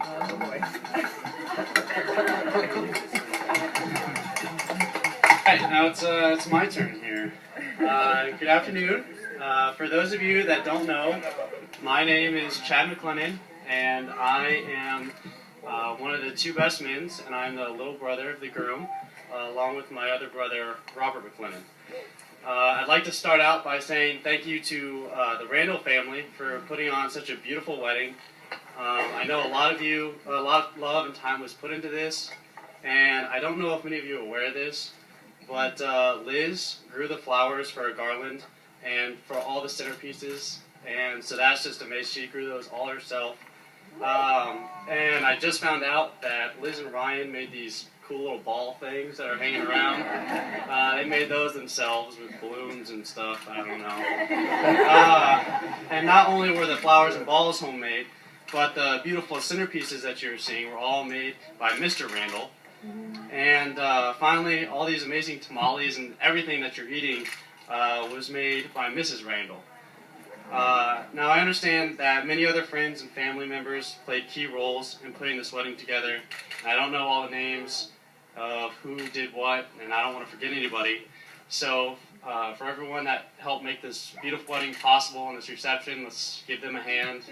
Oh boy. Alright, now it's my turn here. Good afternoon. For those of you that don't know, my name is Chad Mclennan, and I am one of the two best men, and I'm the little brother of the groom, along with my other brother, Robert Mclennan. I'd like to start out by saying thank you to the Randall family for putting on such a beautiful wedding. I know a lot of love and time was put into this, and I don't know if many of you are aware of this, but Liz grew the flowers for a garland and for all the centerpieces, and so that's just amazing. She grew those all herself. And I just found out that Liz and Ryan made these cool little ball things that are hanging around. They made those themselves with balloons and stuff, I don't know. And not only were the flowers and balls homemade, but the beautiful centerpieces that you're seeing were all made by Mr. Randall. And finally, all these amazing tamales and everything that you're eating was made by Mrs. Randall. Now, I understand that many other friends and family members played key roles in putting this wedding together. I don't know all the names of who did what, and I don't want to forget anybody. So, for everyone that helped make this beautiful wedding possible and this reception, let's give them a hand.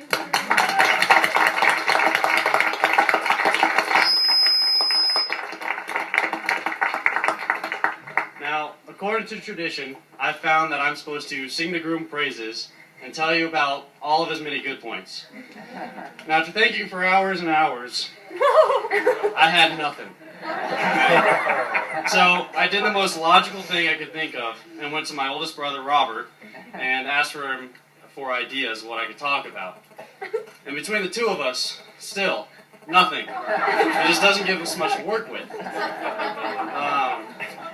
Now, according to tradition, I've found that I'm supposed to sing the groom praises and tell you about all of his many good points. Now, after thinking for hours and hours, I had nothing. So I did the most logical thing I could think of and went to my oldest brother, Robert, and asked for him for ideas of what I could talk about. And between the two of us, still, nothing. It just doesn't give us much to work with.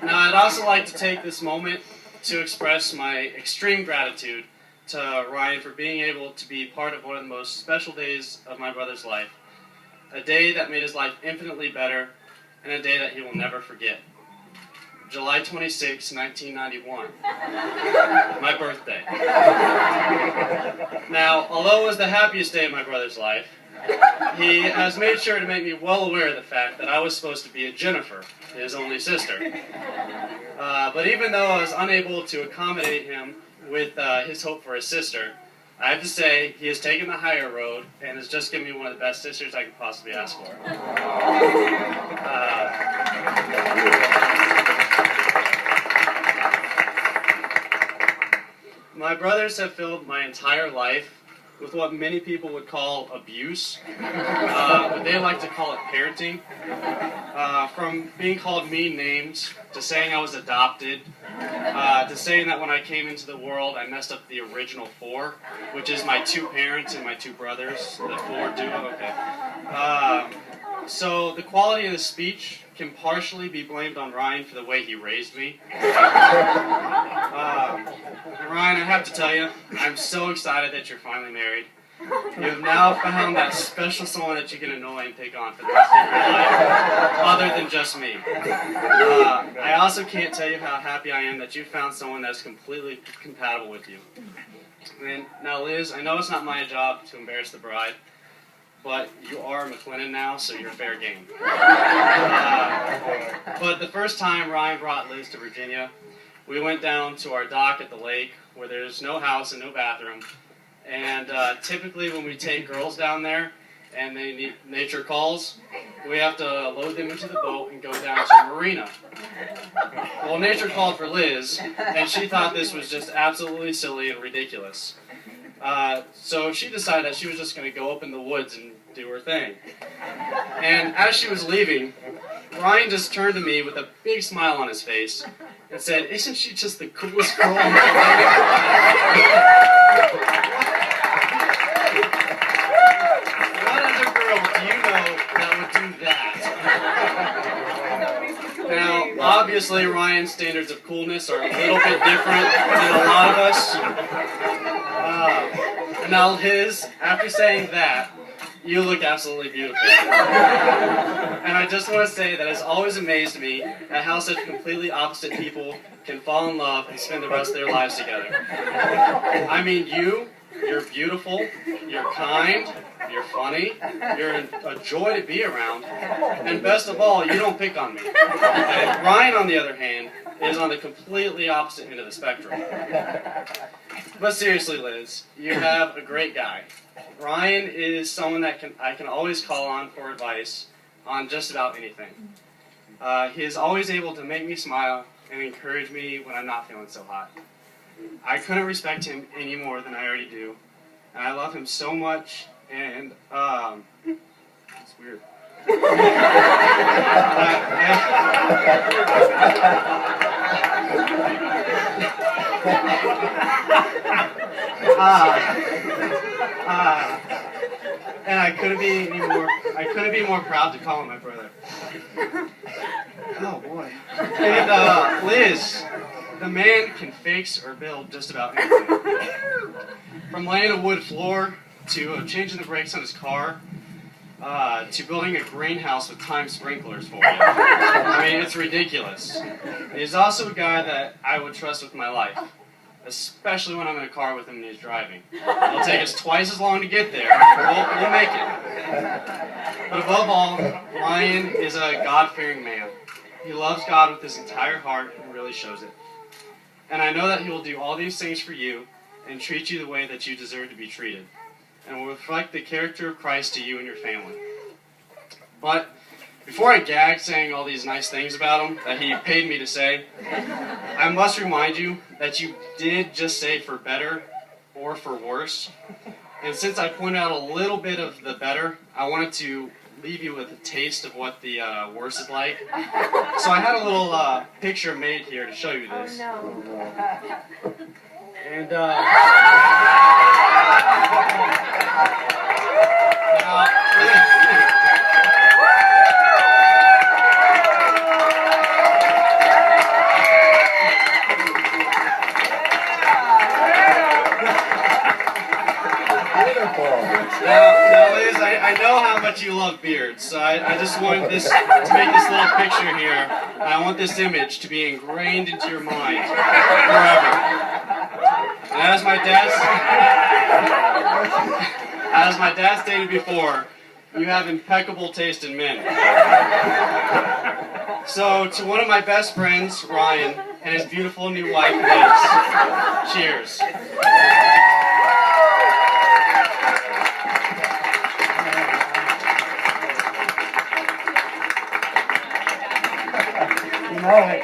Now, I'd also like to take this moment to express my extreme gratitude to Ryan for being able to be part of one of the most special days of my brother's life. A day that made his life infinitely better, and a day that he will never forget. July 26, 1991. My birthday. Now, although it was the happiest day of my brother's life, he has made sure to make me well aware of the fact that I was supposed to be a Jennifer, his only sister. But even though I was unable to accommodate him with his hope for a sister, I have to say he has taken the higher road and has just given me one of the best sisters I could possibly ask for. My brothers have filled my entire life with what many people would call abuse, but they like to call it parenting. From being called mean names, to saying I was adopted, to saying that when I came into the world I messed up the original four, which is my two parents and my two brothers, the four duo, okay. So the quality of the speech can partially be blamed on Ryan for the way he raised me. Ryan, I have to tell you, I'm so excited that you're finally married. You have now found that special someone that you can annoy and take on for the rest of your life, other than just me. I also can't tell you how happy I am that you found someone that's completely compatible with you. And now, Liz, I know it's not my job to embarrass the bride, but you are Mclennan now, so you're fair game. But the first time Ryan brought Liz to Virginia, we went down to our dock at the lake, where there's no house and no bathroom. And typically when we take girls down there and they need nature calls, we have to load them into the boat and go down to a marina. Well, nature called for Liz, and she thought this was just absolutely silly and ridiculous. So she decided that she was just going to go up in the woods and do her thing. And as she was leaving, Ryan just turned to me with a big smile on his face and said, "Isn't she just the coolest girl on the planet?" What other girl do you know that would do that? Now, obviously, Ryan's standards of coolness are a little bit different than a lot of us. Now, Liz, after saying that, you look absolutely beautiful. And I just want to say that it's always amazed me at how such completely opposite people can fall in love and spend the rest of their lives together. I mean, you're beautiful, you're kind, You're funny. You're a joy to be around. And best of all, you don't pick on me. And Ryan, on the other hand, is on the completely opposite end of the spectrum. But seriously, Liz, you have a great guy. Ryan is someone that I can always call on for advice on just about anything. He is always able to make me smile and encourage me when I'm not feeling so hot. I couldn't respect him any more than I already do. And I love him so much, and it's weird. And I couldn't be more proud to call him my brother. Oh boy. And Liz, the man can fix or build just about anything. From laying a wood floor to changing the brakes on his car, to building a greenhouse with timed sprinklers for you. I mean, it's ridiculous. He's also a guy that I would trust with my life, especially when I'm in a car with him and he's driving. It'll take us twice as long to get there, but we'll make it. But above all, Ryan is a God-fearing man. He loves God with his entire heart and really shows it. And I know that he will do all these things for you and treat you the way that you deserve to be treated, and will reflect the character of Christ to you and your family. But before I gag saying all these nice things about him that he paid me to say, I must remind you that you did just say for better or for worse. And since I pointed out a little bit of the better, I wanted to leave you with a taste of what the worse is like. So I had a little picture made here to show you this. Oh, no. And now, Liz, I know how much you love beards, so I just want to make this little picture here. I want this image to be ingrained into your mind forever. And as my dad stated before, you have impeccable taste in men. So, to one of my best friends, Ryan, and his beautiful new wife, Liz, cheers. You know it.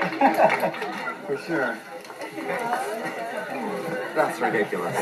For sure. That's ridiculous.